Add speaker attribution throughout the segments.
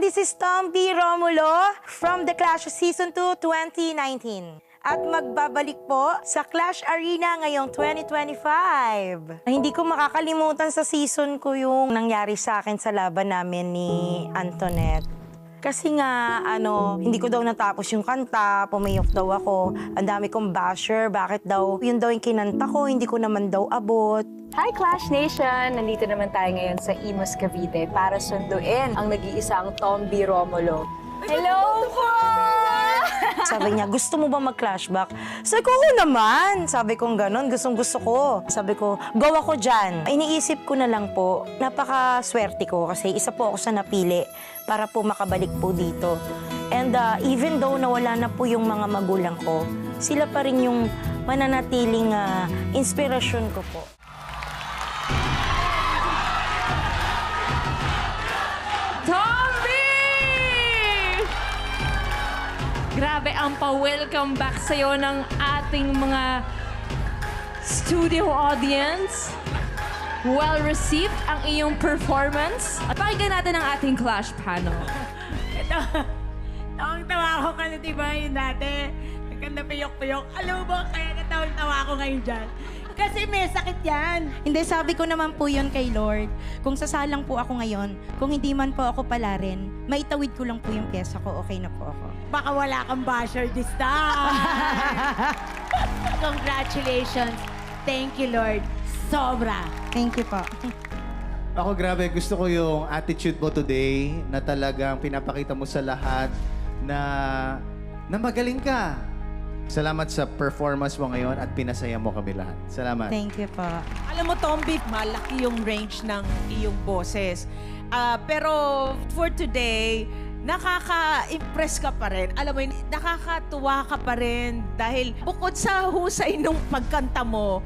Speaker 1: this is Tomby Romulo from The Clash Season 2 2019. At magbabalik po sa Clash Arena ngayong 2025. Hindi ko makakalimutan sa season ko yung nangyari sa akin sa laban namin ni Antoinette. Kasi nga, hindi ko daw natapos yung kanta, pumiyok daw ako. Ang dami kong basher, bakit daw yun daw yung kinanta ko, hindi ko naman daw abot.
Speaker 2: Hi Clash Nation! Nandito naman tayo ngayon sa Imus Cavite para sunduin ang nag-iisang Tomby Romulo. Hello po!
Speaker 1: Sabi niya, gusto mo ba mag-clashback? Sabi ko, oo naman. Sabi ko gano'n, gustong-gusto ko. Sabi ko, go ako dyan. Iniisip ko na lang po, napaka-swerte ko kasi isa po ako sa napili para po makabalik po dito. And even though nawala na po yung mga magulang ko, sila pa rin yung mananatiling inspirasyon ko po.
Speaker 3: Grabe ang pa-welcome back sa'yo ng ating mga studio audience. Well-received ang iyong performance. At pakinggan natin ang ating Clash panel.
Speaker 4: Ito, tawang-tawa ako kasi diba yun dati. Nagkanda piyok-piyok. Alam mo ba kaya natawang-tawa ako ngayon dyan? Kasi may sakit yan.
Speaker 5: Hindi, sabi ko naman po yun kay Lord. Kung sasalang po ako ngayon, kung hindi man po ako pala rin, maitawid ko lang po yung pyesa ko, okay na po ako.
Speaker 4: Baka wala kang basher this time. Congratulations. Thank you, Lord. Sobra.
Speaker 5: Thank you po.
Speaker 6: Ako grabe, gusto ko yung attitude mo today na talagang pinapakita mo sa lahat na magaling ka. Salamat sa performance mo ngayon at pinasaya mo kami lahat. Salamat.
Speaker 5: Thank you po.
Speaker 7: Alam mo, Tomby, malaki yung range ng iyong boses. Pero for today, nakaka-impress ka pa rin. Alam mo, nakakatuwa ka pa rin dahil bukod sa husay nung pagkanta mo,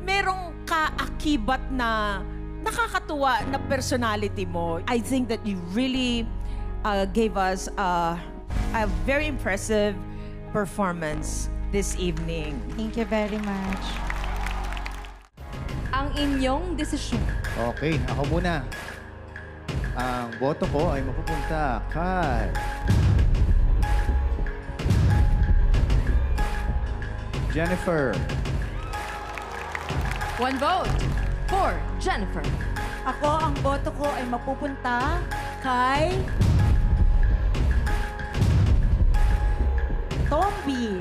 Speaker 7: merong kaakibat na nakakatuwa na personality mo. I think that you really gave us a very impressive performance this evening.
Speaker 5: Thank you very much.
Speaker 3: Ang inyong desisyon.
Speaker 6: Okay, ako muna. Ang boto ko ay mapupunta kay Jennifer.
Speaker 3: One vote for Jennifer.
Speaker 4: Ako, ang boto ko ay mapupunta kay Tomby.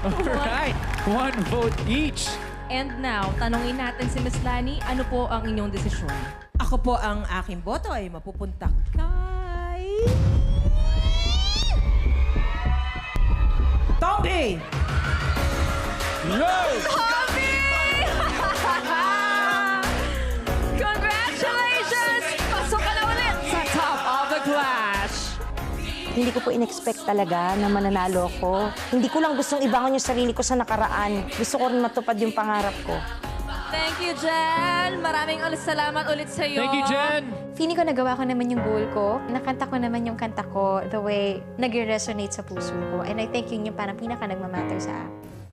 Speaker 8: Alright, one vote each.
Speaker 3: And now, tanongin natin si Miss Lani, ano po ang inyong desisyon?
Speaker 7: Ako po, ang aking boto ay mapupunta kay Tomby!
Speaker 8: No!
Speaker 3: Congratulations! Pasok ka na ulit sa Top of the Clash!
Speaker 1: Hindi ko po in-expect talaga na mananalo ako. Hindi ko lang gustong ibangon yung sarili ko sa nakaraan. Gusto ko rin matupad yung pangarap ko.
Speaker 3: Thank you, Jen! Maraming salamat ulit sa'yo.
Speaker 8: Thank you, Jen!
Speaker 2: Feeling ko nagawa ko naman yung goal ko. Nakanta ko naman yung kanta ko the way nag-resonate sa puso ko. And I think yun yung parang pinaka nagmamatter sa akin.